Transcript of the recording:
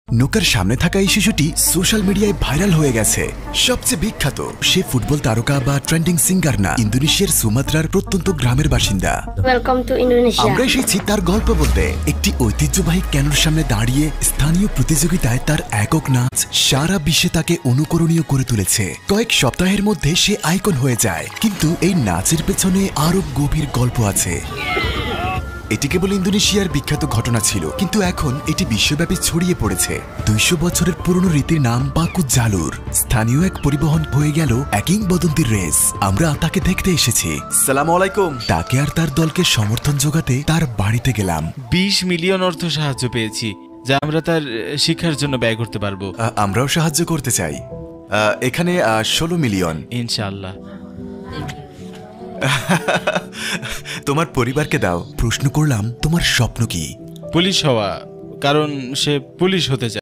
নোকার সামনে থাকা এই শিশুটি সোশ্যাল মিডিয়ায় ভাইরাল হয়ে গেছে। সবচেয়ে বিখ্যাত সে ফুটবল তারকা বা ট্রেন্ডিং সিঙ্গার না, ইন্দোনেশিয়ার সুমাত্রার প্রত্যন্ত গ্রামের বাসিন্দা। Welcome to Indonesia. আমরা এসেছি তার গল্প বলতে। একটি ঐতিহ্যবাহী ক্যানোর সামনে দাঁড়িয়ে স্থানীয় প্রতিযোগিতায় তার একক নাচ সারা বিশ্বে তাকে অনুকরণীয় করে তুলেছে। কয়েক সপ্তাহের মধ্যে সে আইকন হয়ে যায়, কিন্তু এই নাচের পেছনে আরো গভীর গল্প আছে। এটি কেবল ইন্দোনেশিয়ার বিখ্যাত ঘটনা ছিল, কিন্তু এখন এটি বিশ্বব্যাপী ছড়িয়ে পড়েছে। 200 বছরের পুরনো রীতির নাম পাকু জালুর। স্থানীয় এক পরিবহন হয়ে গেল এক কিংবদন্তির রেস। আমরা তাকে দেখতে এসেছি। সালামু আলাইকুম। তাকে আর তার দলকে সমর্থন জোগাতে তার বাড়িতে গেলাম। 20 মিলিয়ন অর্থ সাহায্য পেয়েছি, যা আমরা তার শিক্ষার জন্য ব্যয় করতে পারবো। আমরাও সাহায্য করতে চাই। এখানে 16 মিলিয়ন ইনশাআল্লাহ। তোমার পরিবারকে দাও। প্রশ্ন করলাম, তোমার স্বপ্ন কি? পুলিশ হওয়া, কারণ সে পুলিশ হতে চায়।